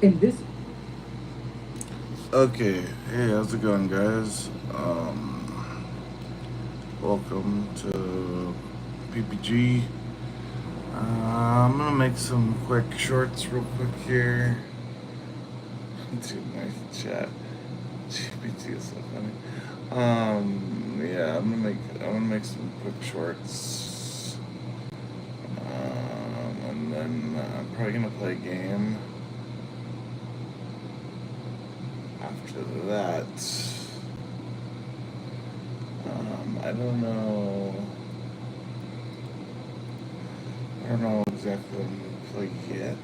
And this Okay, hey, how's it going, guys? Welcome to PPG. I'm gonna make some quick shorts real quick here. Dude, nice chat. GPT is so funny. Yeah, I'm gonna make some quick shorts. And then I'm probably gonna play a game after that. I don't know. I don't know exactly what I'm gonna play yet.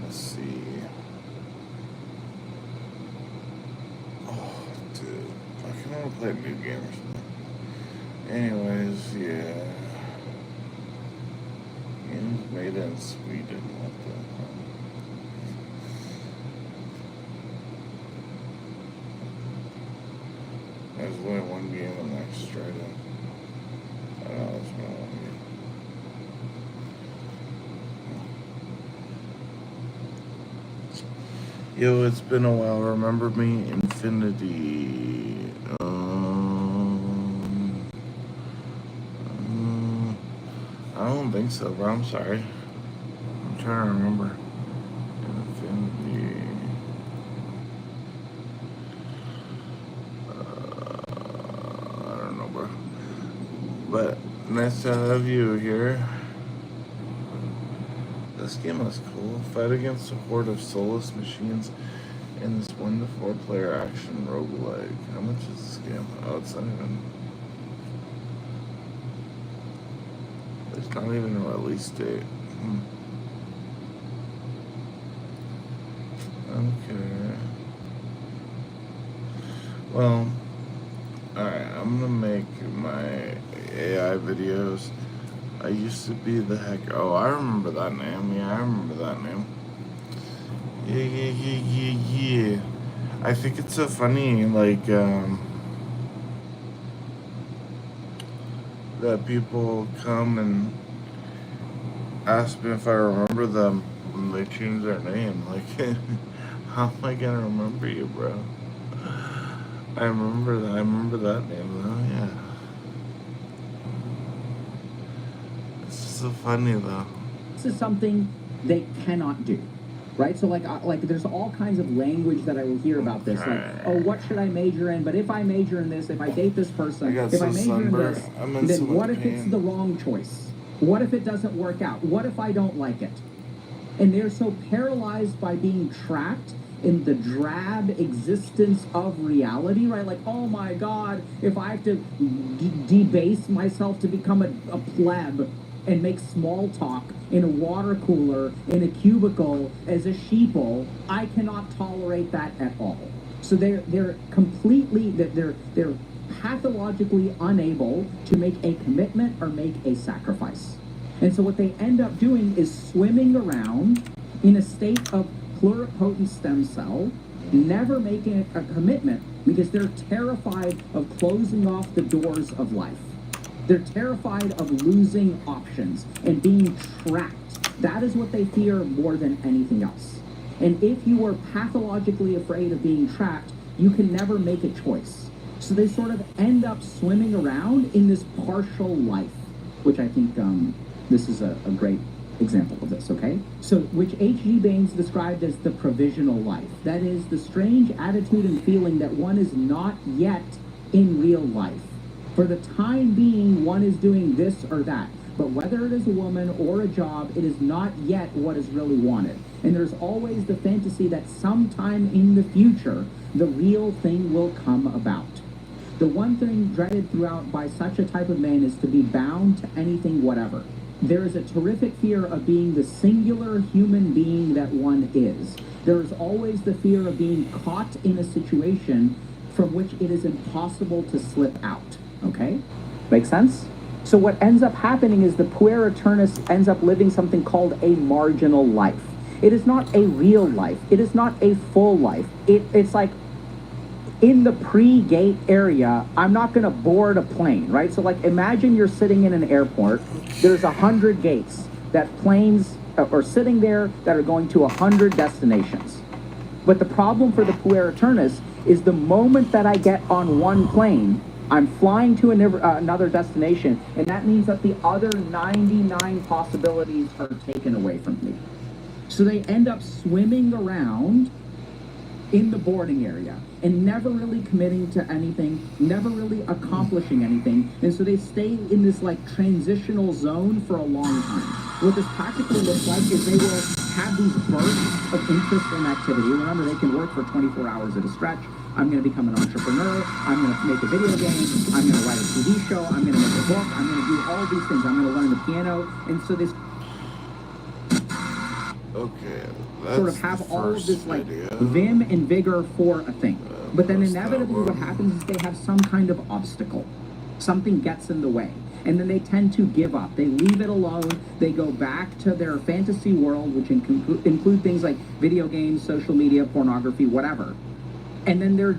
Let's see. Oh, dude. I can only play a new game or something. Anyways, yeah. Games made in Sweden. What the hell? There's only one game in there straight up. I don't know, there's no one game. Yo, it's been a while. Remember me? Infinity. I don't think so, bro. I'm sorry. I'm trying to remember. Infinity. I don't know, bro. But nice to have you here. This game is cool. Fight against a horde of soulless machines in this 1 to 4 player action roguelike. How much is this game? Oh, it's not even. There's not even a release date. Okay. Well, alright, I'm gonna make my AI videos. I used to be the hacker. Oh, I remember that name. Yeah, I remember that name. Yeah. I think it's so funny, like, that people come and ask me if I remember them when they change their name. Like, how am I gonna remember you, bro? I remember that. I remember that name, though. Yeah. It's just so funny, though. this is something they cannot do. Right, so like there's all kinds of language that I will hear about this. Like, oh, what should I major in? But if I major in this, if I date this person, if I major in this, then what if it's the wrong choice? What if it doesn't work out? What if I don't like it? And they're so paralyzed by being trapped in the drab existence of reality, right? Like, oh my God, if I have to debase myself to become a pleb and make small talk in a water cooler in a cubicle as a sheeple, I cannot tolerate that at all. So they're completely they're pathologically unable to make a commitment or make a sacrifice. And so what they end up doing is swimming around in a state of pluripotent stem cell, never making a commitment because they're terrified of closing off the doors of life. They're terrified of losing options and being trapped. That is what they fear more than anything else. And if you are pathologically afraid of being trapped, you can never make a choice. So they sort of end up swimming around in this partial life, which I think this is a great example of this, okay? So, which H.G. Baines described as the provisional life. That is the strange attitude and feeling that one is not yet in real life. For the time being, one is doing this or that. But whether it is a woman or a job, it is not yet what is really wanted. And there's always the fantasy that sometime in the future, the real thing will come about. The one thing dreaded throughout by such a type of man is to be bound to anything whatever. There is a terrific fear of being the singular human being that one is. There is always the fear of being caught in a situation from which it is impossible to slip out. Okay? Make sense? So what ends up happening is the puer eternus ends up living something called a marginal life. It is not a real life. It is not a full life. It's like in the pre-gate area, I'm not going to board a plane, right? So like imagine you're sitting in an airport. There's 100 gates. that planes are sitting there that are going to 100 destinations. But the problem for the puer aeternus is the moment that I get on one plane, I'm flying to another destination, and that means that the other 99 possibilities are taken away from me. So they end up swimming around in the boarding area and never really committing to anything, never really accomplishing anything. And so they stay in this like transitional zone for a long time. What this practically looks like is they will have these bursts of interest and activity. Remember, they can work for 24 hours at a stretch. I'm going to become an entrepreneur. I'm going to make a video game. I'm going to write a TV show. I'm going to make a book. I'm going to do all these things. I'm going to learn the piano. And so this sort of have all of this like vim and vigor for a thing. But then inevitably what happens is they have some kind of obstacle. Something gets in the way. And then they tend to give up. They leave it alone. They go back to their fantasy world, which include things like video games, social media, pornography, whatever. And then they're